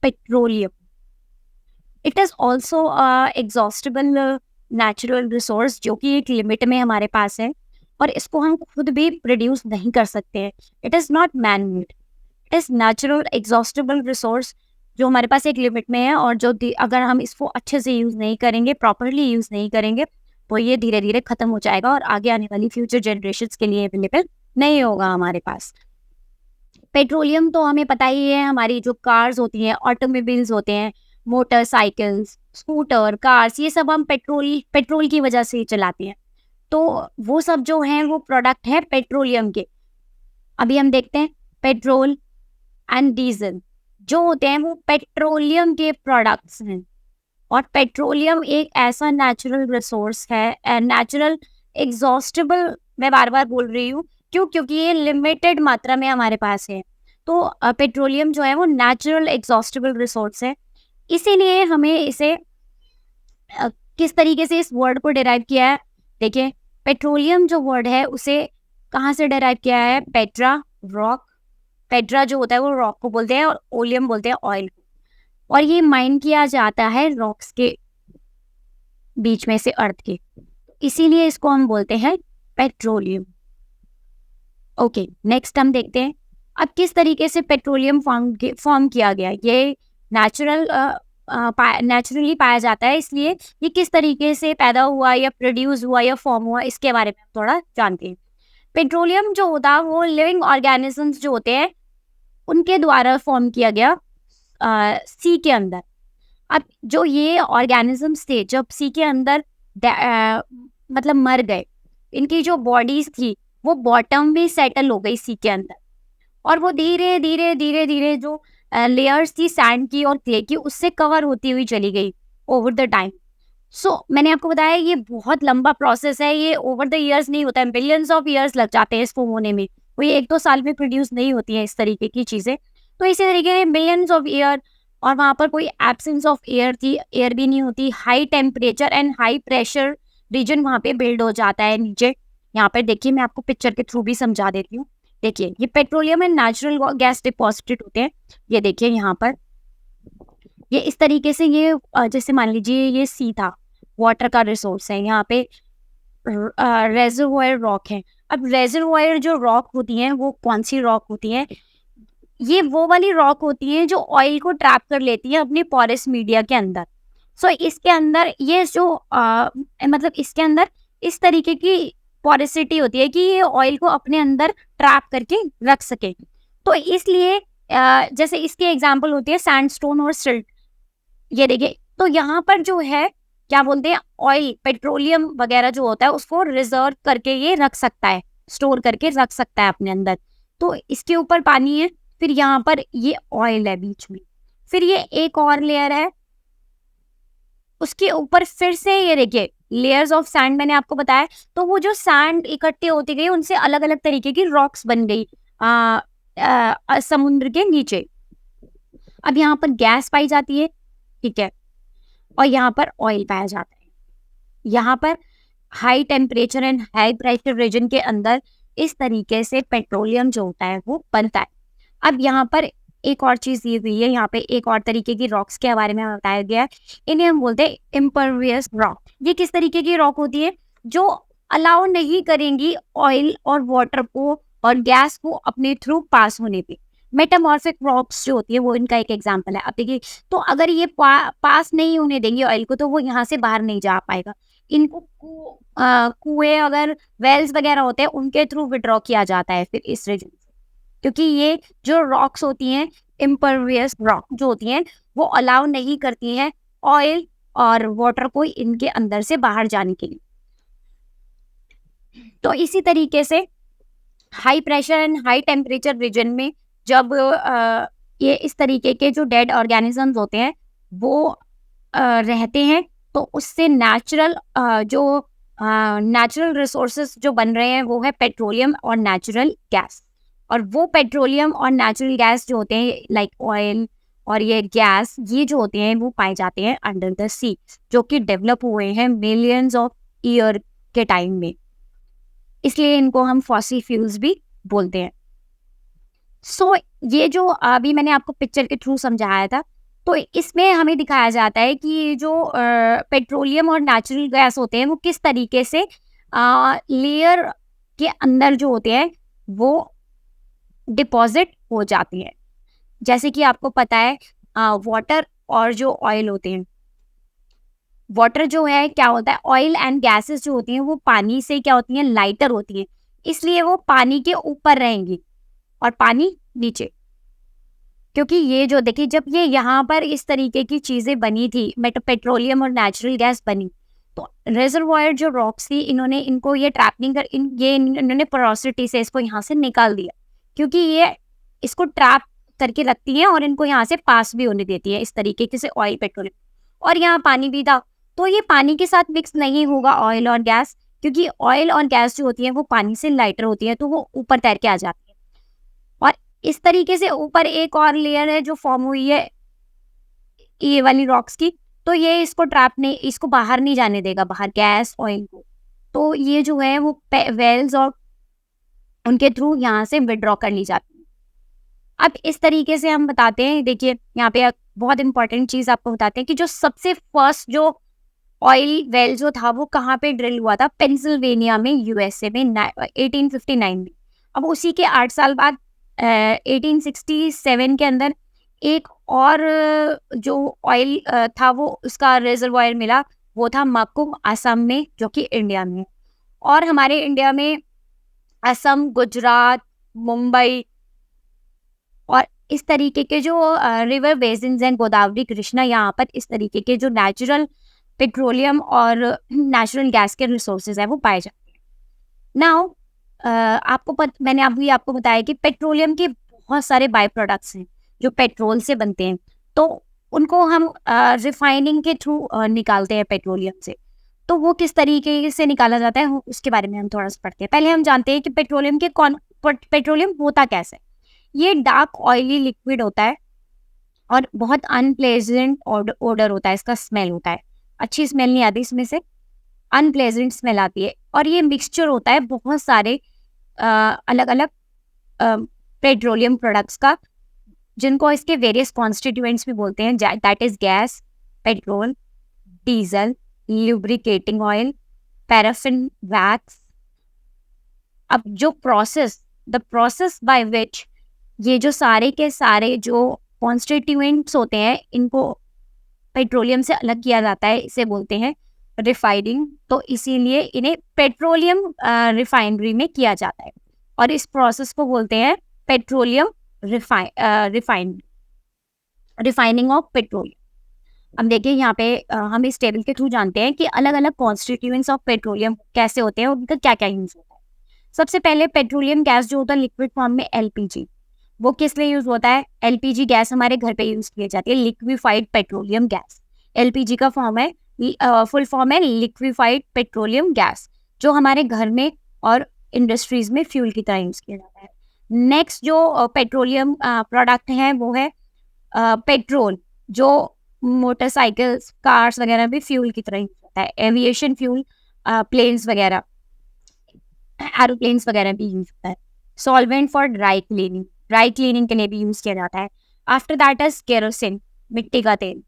Petroleum. It is also exhaustible natural resource जो कि एक लिमिट में हमारे पास है और इसको हम खुद भी प्रोड्यूस नहीं कर सकते हैं। It is not man made, it is natural exhaustible resource जो हमारे पास एक लिमिट में है और जो अगर हम इसको अच्छे से यूज़ नहीं करेंगे, प्रॉपरली यूज़ नहीं करेंगे, तो ये धीरे धीरे ख़त्म हो जाएगा और आगे आने वाली फ्यूचर जनरेशन्स के लिए अवेलेबल नहीं होगा हमारे पास। पेट्रोलियम तो हमें पता ही है, हमारी जो कार्स होती हैं, ऑटोमोबाइल्स होते हैं, मोटरसाइकिल्स, स्कूटर, कार्स, ये सब हम पेट्रोल की वजह से ही चलाते हैं। तो वो सब जो हैं वो प्रोडक्ट है पेट्रोलियम के। अभी हम देखते हैं पेट्रोल एंड डीजल जो होते हैं वो पेट्रोलियम के प्रोडक्ट्स हैं। और पेट्रोलियम एक ऐसा नेचुरल रिसोर्स है, नेचुरल एग्जॉस्टिबल, मैं बार बार बोल रही हूँ क्यों, क्योंकि ये लिमिटेड मात्रा में हमारे पास है। तो पेट्रोलियम जो है वो नेचुरल एग्जॉस्टिबल रिसोर्स है, इसीलिए हमें इसे किस तरीके से इस वर्ड को डिराइव किया है। देखिए, पेट्रोलियम जो वर्ड है उसे कहाँ से डिराइव किया है? Petra, rock. पेट्रा जो होता है वो रॉक को बोलते हैं और ओलियम बोलते हैं ऑयल को, और ये माइन किया जाता है रॉक्स के बीच में से, अर्थ के, इसीलिए इसको हम बोलते हैं पेट्रोलियम। ओके, नेक्स्ट हम देखते हैं अब किस तरीके से पेट्रोलियम फॉर्म किया गया। ये नेचुरली पाया जाता है, इसलिए ये किस तरीके से पैदा हुआ या प्रोड्यूस हुआ या फॉर्म हुआ, इसके बारे में हम थोड़ा जानते हैं। पेट्रोलियम जो होता है वो लिविंग ऑर्गेनिजम्स जो होते हैं उनके द्वारा फॉर्म किया गया सी के अंदर। अब जो ये ऑर्गेनिजम्स थे जब सी के अंदर मतलब मर गए, इनकी जो बॉडीज थी वो बॉटम में सेटल हो गई सी के अंदर, और वो धीरे धीरे धीरे धीरे जो लेयर्स थी सैंड की और क्ले की उससे कवर होती हुई चली गई ओवर द टाइम। सो मैंने आपको बताया ये बहुत लंबा प्रोसेस है, ये ओवर द ईयर्स नहीं होता है, बिलियंस ऑफ ईयर्स लग जाते हैं इसको होने में, वो ये 1-2 साल में प्रोड्यूस नहीं होती है इस तरीके की चीज़ें। तो इसी तरीके से बिलियंस ऑफ ईयर, और वहाँ पर कोई एब्सेंस ऑफ एयर थी, एयर भी नहीं होती, high temperature and high pressure region वहाँ पे बिल्ड हो जाता है नीचे। यहाँ पर देखिए, मैं आपको पिक्चर के थ्रू भी समझा देती हूँ। देखिए, ये petroleum and natural gas deposited होते हैं। ये देखिए यहाँ पर, ये इस तरीके से, ये जैसे मान लीजिए ये सी था, वाटर का रिसोर्स है, यहाँ पे रेजर्वोयर रॉक है। अब रेजर्वोयर जो रॉक होती हैं वो कौन सी रॉक होती हैं? ये वो वाली रॉक होती हैं जो ऑयल को ट्रैप कर लेती है अपने पोरस मीडिया के अंदर। सो इसके अंदर ये जो मतलब इसके अंदर इस तरीके की पोरेसिटी होती है कि ये ऑयल को अपने अंदर ट्रैप करके रख सके। तो इसलिए जैसे इसकी एग्जांपल होती है सैंडस्टोन और सिल्ट। ये देखिए, तो यहाँ पर जो है क्या बोलते हैं, ऑयल, पेट्रोलियम वगैरह जो होता है उसको रिजर्व करके ये रख सकता है, स्टोर करके रख सकता है अपने अंदर। तो इसके ऊपर पानी है, फिर यहाँ पर ये ऑयल है बीच में, फिर ये एक और लेयर है, उसके ऊपर फिर से ये देखिए लेयर्स ऑफ सैंड मैंने आपको बताया। तो वो जो सैंड इकट्ठे होती गई उनसे अलग अलग तरीके की रॉक्स बन गई समुद्र के नीचे। अब यहाँ पर गैस पाई जाती है, ठीक है, और यहाँ पर ऑयल पाया जाता है। यहाँ पर high temperature and high pressure region के अंदर इस तरीके से पेट्रोलियम जो होता है वो बनता है। अब यहाँ पर एक और चीज़ दी हुई है, यहाँ पे एक और तरीके की रॉक्स के बारे में बताया गया है, इन्हें हम बोलते हैं इम्परवियस रॉक। ये किस तरीके की रॉक होती है? जो अलाउ नहीं करेंगी ऑयल और वाटर को और गैस को अपने थ्रू पास होने पे। मेटामॉर्फिक रॉक्स जो होती है वो इनका एक एग्जाम्पल है। अब देखिए, तो अगर ये पास नहीं होने देंगे ऑयल को तो वो यहाँ से बाहर नहीं जा पाएगा। इनको कुएं अगर वेल्स वगैरह होते हैं उनके थ्रू विड्रॉ किया जाता है फिर इस रीजन से, क्योंकि ये जो रॉक्स होती हैं, इम्परवियस रॉक जो होती हैं, वो अलाउ नहीं करती हैं ऑयल और वाटर को इनके अंदर से बाहर जाने के लिए। तो इसी तरीके से high pressure and high temperature region में जब ये इस तरीके के जो डेड ऑर्गेनिजम्स होते हैं वो रहते हैं, तो उससे नेचुरल नेचुरल रिसोर्सेज जो बन रहे हैं वो है पेट्रोलियम और नेचुरल गैस। और वो पेट्रोलियम और नेचुरल गैस जो होते हैं लाइक ऑयल और ये गैस, ये जो होते हैं वो पाए जाते हैं अंडर द सी, जो कि डेवलप हुए हैं मिलियंस ऑफ ईयर के टाइम में, इसलिए इनको हम फॉसिल फ्यूल्स भी बोलते हैं। सो ये जो अभी मैंने आपको पिक्चर के थ्रू समझाया था, तो इसमें हमें दिखाया जाता है कि ये जो पेट्रोलियम और नेचुरल गैस होते हैं वो किस तरीके से लेयर के अंदर जो होते हैं वो डिपॉजिट हो जाती है। जैसे कि आपको पता है वाटर और जो ऑयल होते हैं, वाटर जो है क्या होता है, ऑयल एंड गैसेस जो होती हैं वो पानी से क्या होती हैं, लाइटर होती हैं, इसलिए वो पानी के ऊपर रहेंगी और पानी नीचे। क्योंकि ये जो देखिए जब ये यहाँ पर इस तरीके की चीजें बनी थी, पेट्रोलियम और नेचुरल गैस बनी, तो रिजर्वायर जो रॉक्स थी इन्होंने इनको ये ट्रैप नहीं कर इन्होंने पोरोसिटी से इसको यहाँ से निकाल दिया, क्योंकि ये इसको ट्रैप करके रखती है और इनको यहाँ से पास भी होने देती है इस तरीके से ऑयल पेट्रोलियम। और यहाँ पानी भी था, तो ये पानी के साथ मिक्स नहीं होगा ऑयल और गैस, क्योंकि ऑयल और गैस जो होती है वो पानी से लाइटर होती है, तो वो ऊपर तैर के आ जाती है। और इस तरीके से ऊपर एक और लेयर है जो फॉर्म हुई है ये वाली रॉक्स की, तो ये इसको ट्रैप नहीं, इसको बाहर नहीं जाने देगा, बाहर गैस ऑयल को। तो ये जो है वो वेल्स और उनके थ्रू यहाँ से विड्रॉ कर ली जाती है। अब इस तरीके से हम बताते हैं, देखिए यहाँ पे एक बहुत इंपॉर्टेंट चीज आपको बताते हैं कि जो सबसे फर्स्ट जो ऑयल वेल जो था वो कहाँ पे ड्रिल हुआ था, पेंसिल्वेनिया में, यूएसए में 1859 में। अब उसी के 8 साल बाद 1867 के अंदर एक और जो ऑयल था वो उसका रिजर्वायर मिला, वो था मकुम, असम में, जो कि इंडिया में। और हमारे इंडिया में असम, गुजरात, मुंबई और इस तरीके के जो रिवर बेसिन्स हैं, गोदावरी, कृष्णा, यहाँ पर इस तरीके के जो नेचुरल पेट्रोलियम और नेचुरल गैस के रिसोर्सेज हैं वो पाए जाते हैं। नाउ मैंने अभी आपको बताया कि पेट्रोलियम के बहुत सारे बाय प्रोडक्ट्स हैं जो पेट्रोल से बनते हैं, तो उनको हम रिफाइनिंग के थ्रू निकालते हैं पेट्रोलियम से। तो वो किस तरीके से निकाला जाता है उसके बारे में हम थोड़ा सा पढ़ते हैं। पहले हम जानते हैं कि पेट्रोलियम होता कैसे। ये डार्क ऑयली लिक्विड होता है और बहुत अनप्लेजेंट ओडर होता है, इसका स्मेल होता है, अच्छी स्मेल नहीं आती इसमें से, अनप्लेजेंट स्मेल आती है। और ये मिक्सचर होता है बहुत सारे अलग अलग पेट्रोलियम प्रोडक्ट्स का, जिनको इसके वेरियस कॉन्स्टिट्यूएंट्स भी बोलते हैं, that is gas, petrol, diesel, lubricating oil, paraffin, wax. अब जो द प्रोसेस बाय विच ये जो सारे के सारे जो कॉन्स्टिट्यूएंट्स होते हैं इनको पेट्रोलियम से अलग किया जाता है, इसे बोलते हैं रिफाइनिंग। तो इसीलिए इन्हें पेट्रोलियम रिफाइनरी में किया जाता है और इस प्रोसेस को बोलते हैं पेट्रोलियम रिफाइनिंग ऑफ पेट्रोलियम। अब देखिए यहाँ पे हम इस टेबल के थ्रू जानते हैं कि अलग अलग कॉन्स्टिट्यूएंट्स ऑफ पेट्रोलियम कैसे होते हैं, उनका क्या क्या यूज होता है। सबसे पहले पेट्रोलियम गैस जो होता है लिक्विड फॉर्म में, एलपीजी, वो किस लिए यूज होता है? एलपीजी गैस हमारे घर पे यूज की जाती है, लिक्विफाइड पेट्रोलियम गैस। एलपीजी का फॉर्म है, फुल फॉर्म है लिक्विफाइड पेट्रोलियम गैस, जो हमारे घर में और इंडस्ट्रीज में फ्यूल की तरह यूज किया जाता है। नेक्स्ट जो पेट्रोलियम प्रोडक्ट है वो है पेट्रोल, जो मोटरसाइकिल्स, कार्स वगैरह भी फ्यूल की तरह यूज होता है। एविएशन फ्यूल, प्लेन्स वगैरह, एरोप्लेन्स वगैरह भी यूज होता है। सॉल्वेंट फॉर ड्राई क्लीनिंग के लिए भी यूज किया जाता है। आफ्टर दैट इज केरोसिन, मिट्टी का तेल,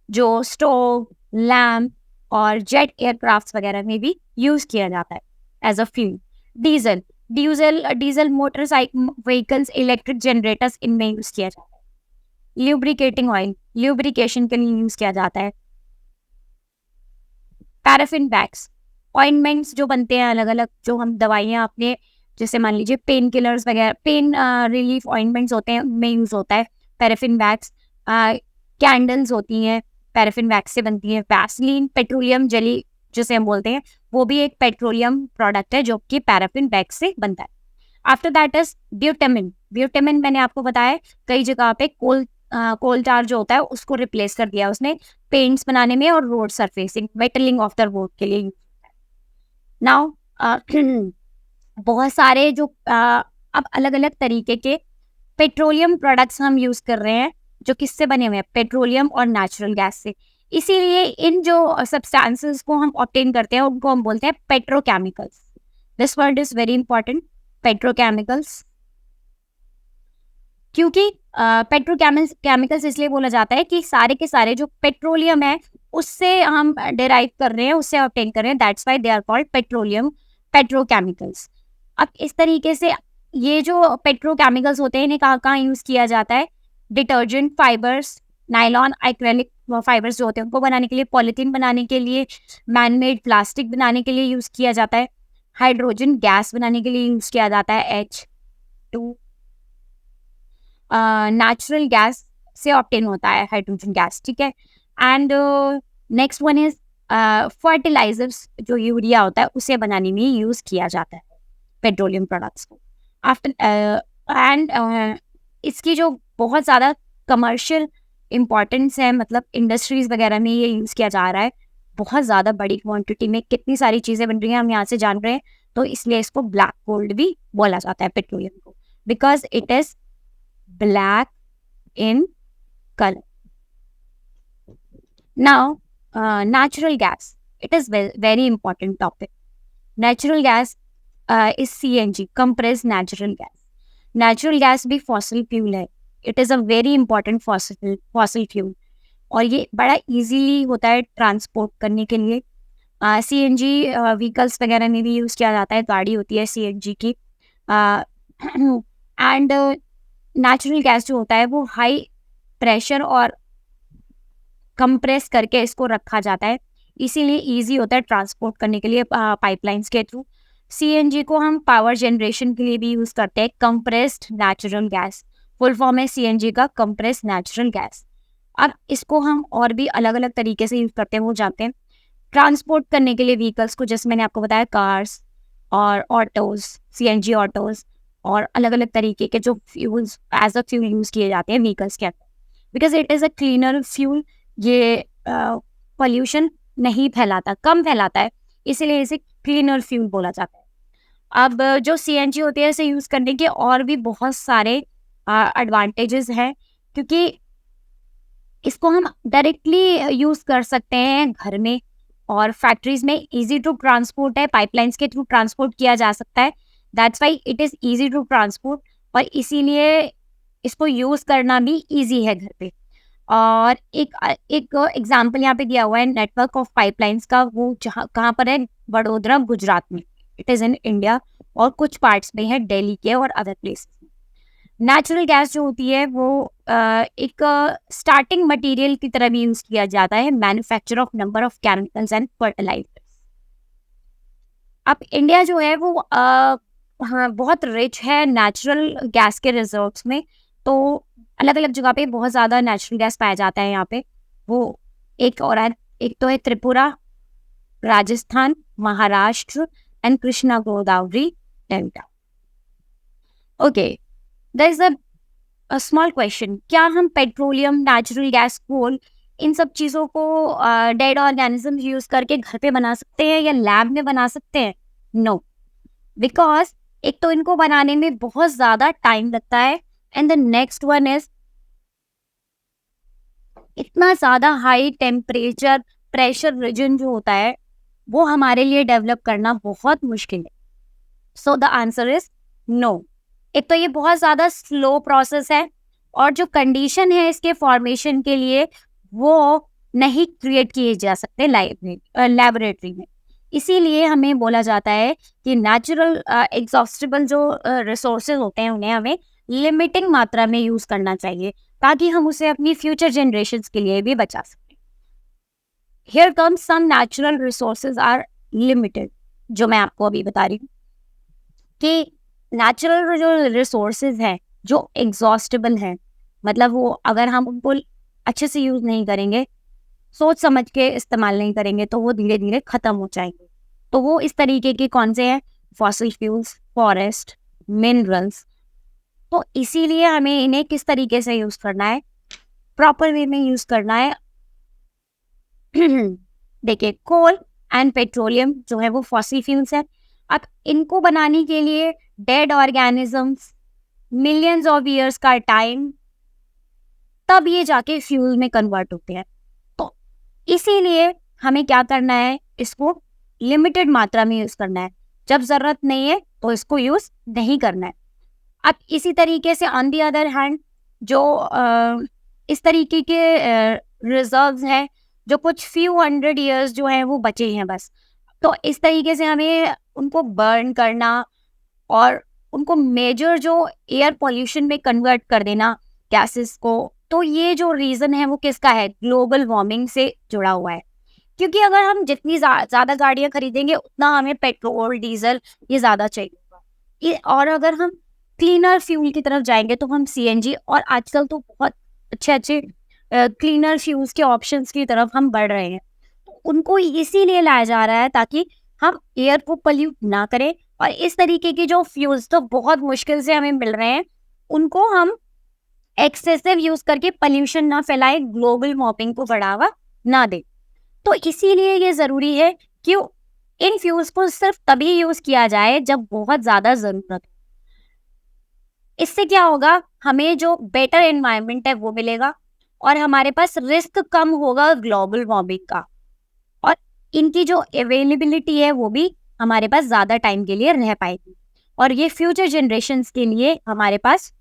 जो स्टोव, लैम्प और जेट एयरक्राफ्ट वगैरह में भी यूज किया जाता है as a fuel. Diesel motorcycle vehicles, electric generators, इनमें यूज किया जाता है। ल्यूब्रिकेटिंग ऑयल, ल्यूब्रिकेशन के लिए यूज किया जाता है। पैराफिन वैक्स, ऑइंटमेंट्स जो बनते हैं अलग अलग, जो हम दवाइयाँ अपने, जैसे मान लीजिए पेन किलर्स वगैरह, पेन रिलीफ ऑइंटमेंट्स होते हैं, उनमें यूज होता है पैराफिन वैक्स। कैंडल्स होती हैं पैराफिन वैक्स से बनती है। वैसलीन, पेट्रोलियम जेली जिसे हम बोलते हैं, वो भी एक पेट्रोलियम प्रोडक्ट है जो कि पैराफिन वैक्स से बनता है। आफ्टर दैट इज ब्यूटेमिन मैंने आपको बताया कई जगह पे कोल टार जो होता है उसको रिप्लेस कर दिया उसने पेंट्स बनाने में और road surfacing, metalling of the road के लिए यूज होता है। नाउ बहुत सारे जो अब अलग अलग तरीके के पेट्रोलियम प्रोडक्ट्स हम यूज कर रहे हैं जो किससे बने हुए हैं? पेट्रोलियम और नेचुरल गैस से। इसीलिए इन जो सब्सटेंसेस को हम ऑब्टेन करते हैं उनको हम बोलते हैं petrochemicals. This word is very important, petrochemicals. क्योंकि पेट्रोकेमिकल्स इसलिए बोला जाता है कि सारे के सारे जो पेट्रोलियम है उससे हम डिराइव कर रहे हैं, उससे ऑब्टेन कर रहे हैं, that's why they are called petroleum petrochemicals. अब इस तरीके से ये जो पेट्रोकेमिकल्स होते हैं इन्हें कहाँ कहाँ यूज किया जाता है? Detergent fibres, nylon, acrylic fibres जो होते हैं उनको बनाने के लिए, पॉलिथीन बनाने के लिए, मैनमेड प्लास्टिक बनाने के लिए यूज किया जाता है, हाइड्रोजन गैस बनाने के लिए यूज किया जाता है H2, नेचुरल गैस से ऑब्टेन होता है हाइड्रोजन गैस, ठीक है। And next one is fertilizers, जो यूरिया होता है उसे बनाने में यूज किया जाता है पेट्रोलियम प्रोडक्ट्स को। आफ्टर एंड इसकी जो बहुत ज़्यादा कमर्शियल इम्पॉर्टेंस है, मतलब इंडस्ट्रीज वगैरह में ये यूज़ किया जा रहा है बहुत ज़्यादा बड़ी क्वांटिटी में, कितनी सारी चीज़ें बन रही हैं हम यहाँ से जान रहे हैं। तो इसलिए इसको ब्लैक गोल्ड भी बोला जाता है पेट्रोलियम को, because it is black in color. Now, natural gas. It is very important topic. Natural gas is CNG, compressed natural gas. Natural gas भी fossil fuel है. It is a very important fossil fuel. और ये बड़ा easily होता है transport करने के लिए। CNG व्हीकल्स वगैरह में भी यूज़ किया जाता है, गाड़ी होती है CNG की। एंड नेचुरल गैस जो होता है वो हाई प्रेशर और कंप्रेस करके इसको रखा जाता है, इसीलिए इजी होता है ट्रांसपोर्ट करने के लिए पाइपलाइंस के थ्रू। सीएनजी को हम पावर जनरेशन के लिए भी यूज़ करते हैं, compressed natural gas, full form है सीएनजी का, कंप्रेस्ड नेचुरल गैस। अब इसको हम और भी अलग अलग तरीके से यूज़ करते हैं, वो जानते हैं। ट्रांसपोर्ट करने के लिए व्हीकल्स को, जैसे मैंने आपको बताया, कार्स और ऑटोज़, सीएनजी ऑटोज़, और अलग अलग तरीके के जो fuels as a fuel use किए जाते हैं व्हीकल्स के अंदर, because it is a cleaner fuel. ये पोल्यूशन नहीं फैलाता, कम फैलाता है, इसीलिए इसे क्लीनर फ्यूल बोला जाता है। अब जो सीएनजी होती है इसे यूज़ करने के और भी बहुत सारे एडवांटेजेस हैं, क्योंकि इसको हम डायरेक्टली यूज़ कर सकते हैं घर में और फैक्ट्रीज में, इजी टू ट्रांसपोर्ट है, पाइपलाइंस के थ्रू ट्रांसपोर्ट किया जा सकता है, that's why it is easy to transport, और इसीलिए इसको यूज़ करना भी ईजी है घर पे। और एक एग्जाम्पल यहाँ पे दिया हुआ है नेटवर्क ऑफ पाइपलाइंस का, वो जहाँ कहाँ पर है, वडोदरा गुजरात में, इट इज़ इन इंडिया, और कुछ पार्ट्स में है दिल्ली के और अदर प्लेसेस में। नेचुरल गैस जो होती है वो एक स्टार्टिंग मटेरियल की तरह भी यूज़ किया जाता है, manufacture of number of chemicals and fertilizers. अब इंडिया जो है वो हाँ बहुत रिच है नेचुरल गैस के रिजर्व्स में, तो अलग अलग जगह पे बहुत ज़्यादा नेचुरल गैस पाया जाता है यहाँ पे। वो एक तो है Tripura, Rajasthan, Maharashtra and Krishna Godavari delta. Okay, there is a small question, क्या हम पेट्रोलियम, नेचुरल गैस, कोल, इन सब चीज़ों को डेड ऑर्गेनिज्म यूज़ करके घर पे बना सकते हैं या लैब में बना सकते हैं? नो, बिकॉज एक तो इनको बनाने में बहुत ज़्यादा टाइम लगता है, and the next one is इतना ज़्यादा हाई टेम्परेचर प्रेशर रीजन जो होता है वो हमारे लिए डेवलप करना बहुत मुश्किल है। So the answer is no. एक तो ये बहुत ज़्यादा स्लो प्रोसेस है, और जो कंडीशन है इसके फॉर्मेशन के लिए वो नहीं क्रिएट किए जा सकते लैबोरेटरी में, इसीलिए हमें बोला जाता है कि नेचुरल एग्जॉस्टिबल जो रिसोर्सेज होते हैं उन्हें हमें लिमिटिंग मात्रा में यूज़ करना चाहिए, ताकि हम उसे अपनी फ्यूचर जनरेशन्स के लिए भी बचा सकें। Here comes some natural resources are limited, जो मैं आपको अभी बता रही हूँ कि नेचुरल जो रिसोर्सेज हैं जो एग्जॉस्टेबल हैं, मतलब वो अगर हम उनको अच्छे से यूज़ नहीं करेंगे, सोच समझ के इस्तेमाल नहीं करेंगे, तो वो धीरे धीरे ख़त्म हो जाएंगे। तो वो इस तरीके के कौन से हैं? Fossil fuels, forest, minerals. तो इसीलिए हमें इन्हें किस तरीके से यूज़ करना है, प्रॉपर वे में यूज़ करना है। देखिए, कोल एंड पेट्रोलियम जो है वो फॉसिल फ्यूल्स है। अब इनको बनाने के लिए dead organisms, millions of years का टाइम, तब ये जाके फ्यूल में कन्वर्ट होते हैं। तो इसीलिए हमें क्या करना है, इसको लिमिटेड मात्रा में यूज़ करना है, जब ज़रूरत नहीं है तो इसको यूज़ नहीं करना है। अब इसी तरीके से ऑन द अदर हैंड जो इस तरीके के रिजर्व्स हैं जो कुछ फ्यू 100 ईयर्स जो हैं वो बचे हैं बस। तो इस तरीके से हमें उनको बर्न करना और उनको मेजर जो एयर पॉल्यूशन में कन्वर्ट कर देना गैसेस को, तो ये जो रीज़न है वो किसका है? ग्लोबल वार्मिंग से जुड़ा हुआ है। क्योंकि अगर हम जितनी ज़्यादा गाड़ियाँ खरीदेंगे उतना हमें पेट्रोल, डीज़ल ये ज़्यादा चाहिए होगा। ये और अगर हम क्लीनर फ्यूल की तरफ जाएँगे तो हम सीएनजी और आजकल तो बहुत अच्छे-अच्छे क्लीनर फ्यूल्स के ऑप्शंस की तरफ हम बढ़ रहे हैं। तो उनको इसीलिए लाया जा रहा है ताकि हम एयर को पॉल्यूट ना करें और इस तरीके के जो फ्यूल्स तो बहुत मुश्किल से हमें मिल रहे हैं, उनको हम एक्सेसिव यूज़ करके पॉल्यूशन ना फैलाएँ, ग्लोबल वार्मिंग को बढ़ावा ना दें। तो इसीलिए ये ज़रूरी है कि इन फ्यूल्स को सिर्फ तभी यूज़ किया जाए जब बहुत ज़्यादा ज़रूरत हो। इससे क्या होगा, हमें जो बेटर एनवायरनमेंट है वो मिलेगा और हमारे पास रिस्क कम होगा ग्लोबल वार्मिंग का और इनकी जो अवेलेबिलिटी है वो भी हमारे पास ज़्यादा टाइम के लिए रह पाएगी और ये फ्यूचर जनरेशंस के लिए हमारे पास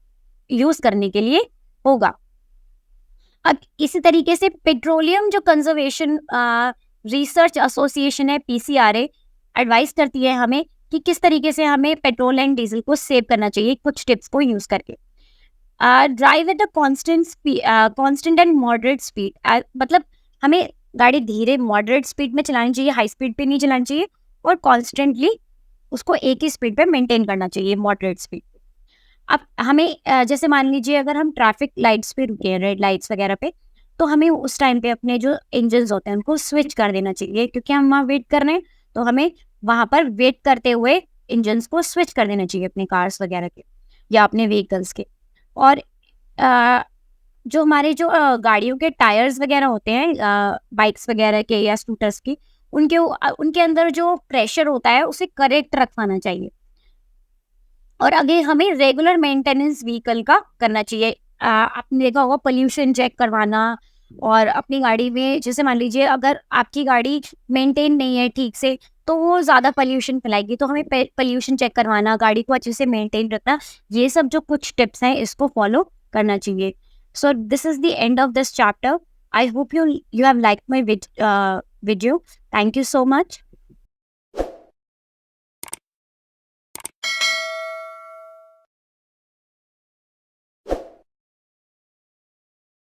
यूज़ करने के लिए होगा। अब इसी तरीके से पेट्रोलियम जो कंजर्वेशन रिसर्च एसोसिएशन है पीसीआरए एडवाइस करती है हमें कि किस तरीके से हमें पेट्रोल एंड डीजल को सेव करना चाहिए कुछ टिप्स को यूज करके। Drive at a constant and moderate speed, मतलब हमें गाड़ी धीरे मॉडरेट स्पीड में चलानी चाहिए, हाई स्पीड पे नहीं चलानी चाहिए और कॉन्स्टेंटली उसको एक ही स्पीड पे मेंटेन करना चाहिए, मॉडरेट स्पीड। अब हमें जैसे मान लीजिए अगर हम ट्रैफिक लाइट्स पे रुके हैं, रेड लाइट्स वगैरह पे, तो हमें उस टाइम पे अपने जो इंजन्स होते हैं उनको स्विच कर देना चाहिए क्योंकि हम वहाँ वेट कर रहे हैं, तो हमें वहाँ पर वेट करते हुए इंजन्स को स्विच कर देना चाहिए अपने कार्स वगैरह के या अपने व्हीकल्स के। और अ, जो हमारे जो गाड़ियों के टायर्स वगैरह होते हैं, बाइक्स वगैरह के या स्कूटर्स की, उनके अंदर जो प्रेशर होता है उसे करेक्ट रखवाना चाहिए और आगे हमें रेगुलर मेंटेनेंस व्हीकल का करना चाहिए। आपने देखा होगा पोल्यूशन चेक करवाना और अपनी गाड़ी में जैसे मान लीजिए अगर आपकी गाड़ी मेंटेन नहीं है ठीक से तो वो ज़्यादा पोल्यूशन फैलाएगी, तो हमें पोल्यूशन चेक करवाना, गाड़ी को अच्छे से मेंटेन रखना, ये सब जो कुछ टिप्स हैं इसको फॉलो करना चाहिए। So this is the end of this chapter. I hope you have like my video. Thank you so much.